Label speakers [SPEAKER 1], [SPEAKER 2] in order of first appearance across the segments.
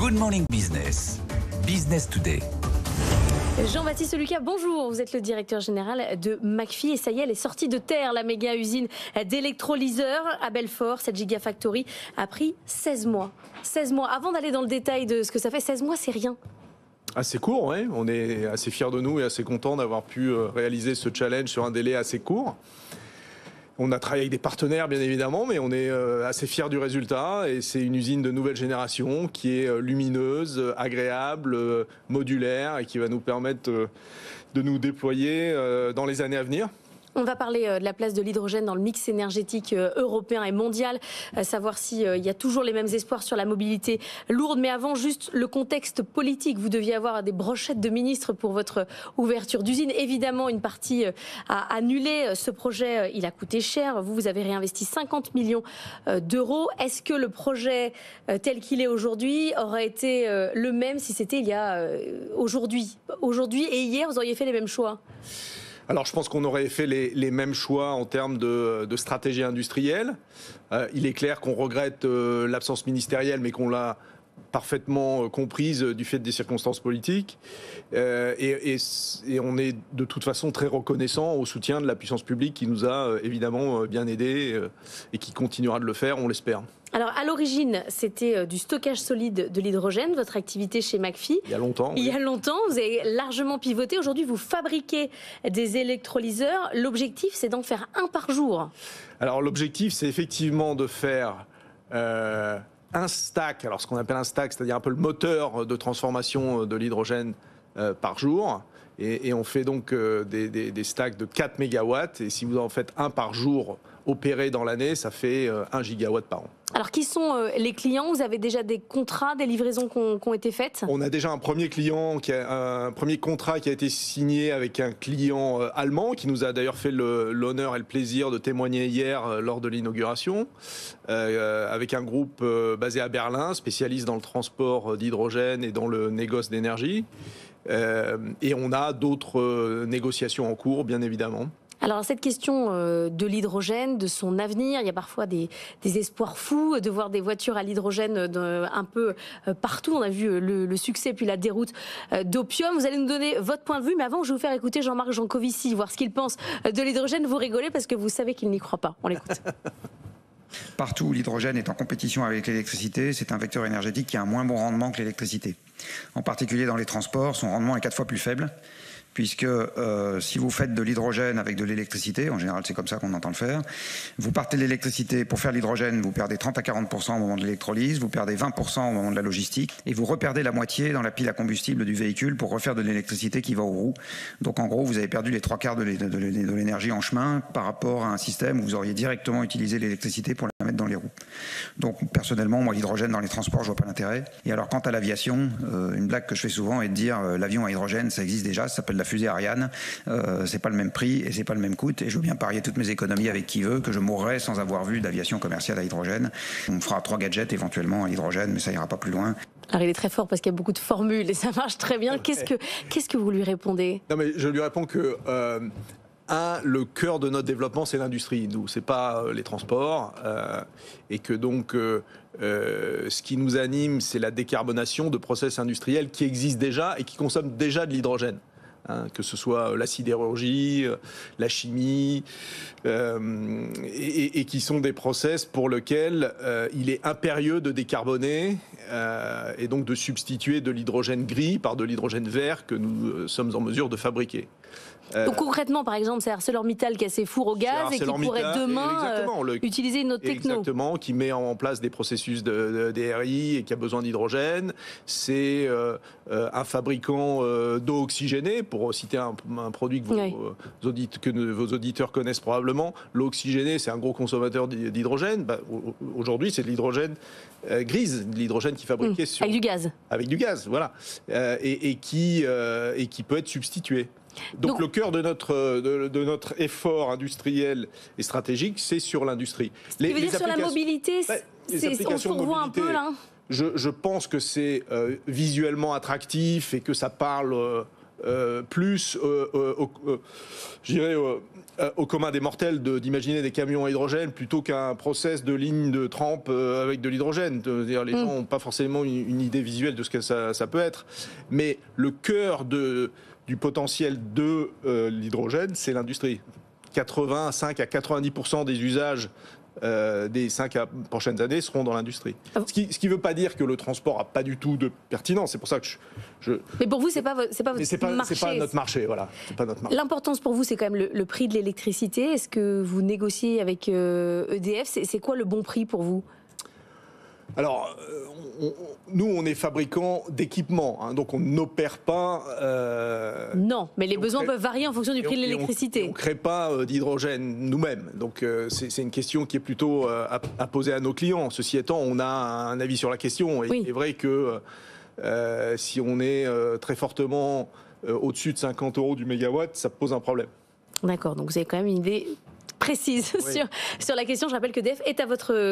[SPEAKER 1] Good Morning Business, Business Today.
[SPEAKER 2] Jean-Baptiste Lucas, bonjour. Vous êtes le directeur général de McPhy et ça y est, elle est sortie de terre, la méga usine d'électrolyseurs à Belfort. Cette Gigafactory a pris 16 mois. 16 mois. Avant d'aller dans le détail de ce que ça fait, 16 mois, c'est rien.
[SPEAKER 3] Assez court, oui. On est assez fiers de nous et assez contents d'avoir pu réaliser ce challenge sur un délai assez court. On a travaillé avec des partenaires, bien évidemment, mais on est assez fiers du résultat. Et c'est une usine de nouvelle génération qui est lumineuse, agréable, modulaire et qui va nous permettre de nous déployer dans les années à venir.
[SPEAKER 2] On va parler de la place de l'hydrogène dans le mix énergétique européen et mondial, savoir s'il y a toujours les mêmes espoirs sur la mobilité lourde. Mais avant, juste le contexte politique. Vous deviez avoir des brochettes de ministres pour votre ouverture d'usine. Évidemment, une partie a annulé ce projet. Il a coûté cher. Vous avez réinvesti 50 millions d'euros. Est-ce que le projet tel qu'il est aujourd'hui aurait été le même si c'était il y a aujourd'hui et hier, vous auriez fait les mêmes choix?
[SPEAKER 3] Alors je pense qu'on aurait fait les mêmes choix en termes de stratégie industrielle. Il est clair qu'on regrette l'absence ministérielle, mais qu'on l'a parfaitement comprise du fait des circonstances politiques. Et on est de toute façon très reconnaissant au soutien de la puissance publique qui nous a évidemment bien aidés et qui continuera de le faire, on l'espère.
[SPEAKER 2] Alors, à l'origine, c'était du stockage solide de l'hydrogène, votre activité chez McPhy.
[SPEAKER 3] Il y a longtemps.
[SPEAKER 2] Il y a longtemps, vous avez largement pivoté. Aujourd'hui, vous fabriquez des électrolyseurs. L'objectif, c'est d'en faire un par jour.
[SPEAKER 3] Alors, l'objectif, c'est effectivement de faire un stack. Alors, ce qu'on appelle un stack, c'est-à-dire un peu le moteur de transformation de l'hydrogène par jour. Et on fait donc des stacks de 4 mégawatts. Et si vous en faites un par jour opéré dans l'année, ça fait 1 gigawatt par an.
[SPEAKER 2] Alors, qui sont les clients? Vous avez déjà des contrats, des livraisons qui ont été faites?
[SPEAKER 3] On a déjà un premier client, un premier contrat qui a été signé avec un client allemand, qui nous a d'ailleurs fait l'honneur et le plaisir de témoigner hier lors de l'inauguration, avec un groupe basé à Berlin, spécialiste dans le transport d'hydrogène et dans le négoce d'énergie. Et on a d'autres négociations en cours, bien évidemment.
[SPEAKER 2] Alors, cette question de l'hydrogène, de son avenir, il y a parfois des espoirs fous de voir des voitures à l'hydrogène un peu partout. On a vu le succès puis la déroute d'Opium. Vous allez nous donner votre point de vue, mais avant, je vais vous faire écouter Jean-Marc Jancovici, voir ce qu'il pense de l'hydrogène. Vous rigolez parce que vous savez qu'il n'y croit pas. On l'écoute.
[SPEAKER 4] Partout où l'hydrogène est en compétition avec l'électricité, c'est un vecteur énergétique qui a un moins bon rendement que l'électricité. En particulier dans les transports, son rendement est 4 fois plus faible, puisque si vous faites de l'hydrogène avec de l'électricité, en général c'est comme ça qu'on entend le faire, vous partez de l'électricité, pour faire l'hydrogène, vous perdez 30 à 40% au moment de l'électrolyse, vous perdez 20% au moment de la logistique, et vous reperdez la moitié dans la pile à combustible du véhicule pour refaire de l'électricité qui va aux roues. Donc en gros, vous avez perdu les 3/4 de l'énergie en chemin par rapport à un système où vous auriez directement utilisé l'électricité pour la mettre dans les roues. Donc personnellement, moi l'hydrogène dans les transports, je vois pas l'intérêt. Et alors quant à l'aviation, une blague que je fais souvent est de dire l'avion à hydrogène, ça existe déjà, ça s'appelle la fusée Ariane, c'est pas le même prix et c'est pas le même coût, et je veux bien parier toutes mes économies avec qui veut que je mourrai sans avoir vu d'aviation commerciale à hydrogène. On fera 3 gadgets éventuellement à l'hydrogène, mais ça ira pas plus loin.
[SPEAKER 2] Alors il est très fort parce qu'il y a beaucoup de formules et ça marche très bien. Qu'est-ce que vous lui répondez?
[SPEAKER 3] Non, mais je lui réponds que le cœur de notre développement, c'est l'industrie. Nous, c'est pas les transports, et que donc ce qui nous anime, c'est la décarbonation de process industriels qui existent déjà et qui consomment déjà de l'hydrogène. Que ce soit la sidérurgie, la chimie, et qui sont des process pour lesquels il est impérieux de décarboner et donc de substituer de l'hydrogène gris par de l'hydrogène vert que nous sommes en mesure de fabriquer.
[SPEAKER 2] Donc concrètement, par exemple, c'est ArcelorMittal qui a ses fours au gaz et qui pourrait demain utiliser une autre techno.
[SPEAKER 3] Exactement, qui met en place des processus de DRI et qui a besoin d'hydrogène. C'est un fabricant d'eau oxygénée, pour citer un produit que vos auditeurs connaissent probablement. L'eau oxygénée, c'est un gros consommateur d'hydrogène. Aujourd'hui, c'est de l'hydrogène grise, de l'hydrogène qui est fabriqué
[SPEAKER 2] avec du gaz.
[SPEAKER 3] Avec du gaz, voilà. Et qui peut être substitué. Donc le cœur de notre effort industriel et stratégique, c'est sur l'industrie.
[SPEAKER 2] Ce qui veut dire sur la mobilité, on se revoit un peu là.
[SPEAKER 3] Je pense que c'est visuellement attractif et que ça parle plus, je dirais, au commun des mortels d'imaginer des camions à hydrogène plutôt qu'un process de ligne de trempe avec de l'hydrogène. Les gens n'ont pas forcément une idée visuelle de ce que ça peut être. Mais le cœur du potentiel de l'hydrogène, c'est l'industrie. 85 à 90% des usages des 5 prochaines années seront dans l'industrie. Ce qui ne veut pas dire que le transport n'a pas du tout de pertinence. C'est pour ça que
[SPEAKER 2] Mais pour vous, c'est pas votre marché.
[SPEAKER 3] C'est pas notre marché, voilà. C'est pas notre marché.
[SPEAKER 2] L'importance pour vous, c'est quand même le prix de l'électricité. Est-ce que vous négociez avec EDF? C'est quoi le bon prix pour vous?
[SPEAKER 3] Alors, nous, on est fabricant d'équipements, hein, donc on n'opère pas...
[SPEAKER 2] non, mais les besoins peuvent varier en fonction du prix de l'électricité.
[SPEAKER 3] On ne crée pas d'hydrogène nous-mêmes, donc c'est une question qui est plutôt à poser à nos clients. Ceci étant, on a un avis sur la question. Et il est vrai que si on est très fortement au-dessus de 50 € du mégawatt, ça pose un problème.
[SPEAKER 2] D'accord, donc vous avez quand même une idée précise sur la question. Je rappelle que EDF est à votre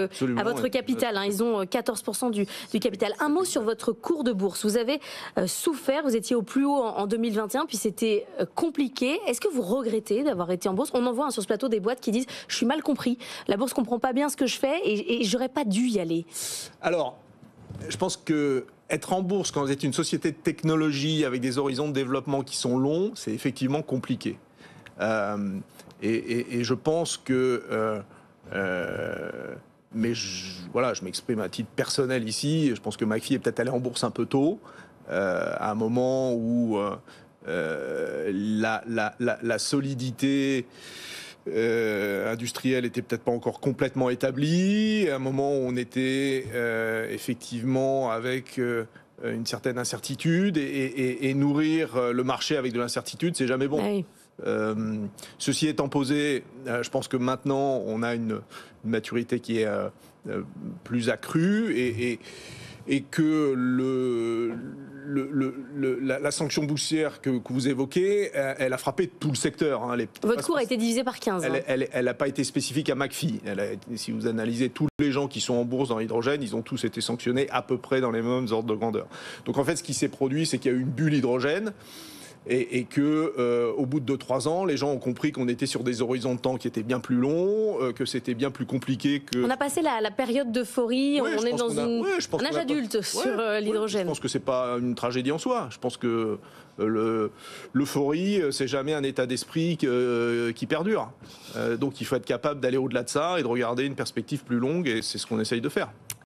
[SPEAKER 2] capital. Hein. Ils ont 14% du capital. Un mot sur votre cours de bourse. Vous avez souffert, vous étiez au plus haut en 2021, puis c'était compliqué. Est-ce que vous regrettez d'avoir été en bourse? On en voit sur ce plateau des boîtes qui disent « je suis mal compris, la bourse ne comprend pas bien ce que je fais et j'aurais pas dû y aller ». Alors,
[SPEAKER 3] je pense que être en bourse quand vous êtes une société de technologie avec des horizons de développement qui sont longs, c'est effectivement compliqué. Et je pense que, je m'exprime à titre personnel ici, je pense que McPhy est peut-être allé en bourse un peu tôt, à un moment où la solidité industrielle était peut-être pas encore complètement établie, à un moment où on était effectivement avec... une certaine incertitude et nourrir le marché avec de l'incertitude, c'est jamais bon. Ah oui. Ceci étant posé, je pense que maintenant on a une maturité qui est plus accrue et que la sanction boursière que vous évoquez, elle a frappé tout le secteur. Hein.
[SPEAKER 2] Votre cours a été divisé par 15.
[SPEAKER 3] Elle n'a pas été spécifique à McPhy. Si vous analysez tous les gens qui sont en bourse dans l'hydrogène, ils ont tous été sanctionnés à peu près dans les mêmes ordres de grandeur. Donc en fait, ce qui s'est produit, c'est qu'il y a eu une bulle hydrogène. Et que au bout de 2-3 ans, les gens ont compris qu'on était sur des horizons de temps qui étaient bien plus longs, que c'était bien plus compliqué que...
[SPEAKER 2] On a passé la période d'euphorie, on est dans un âge adulte sur l'hydrogène.
[SPEAKER 3] Je pense que c'est pas une tragédie en soi. Je pense que l'euphorie, c'est jamais un état d'esprit qui perdure. Donc il faut être capable d'aller au-delà de ça et de regarder une perspective plus longue, et c'est ce qu'on essaye de faire.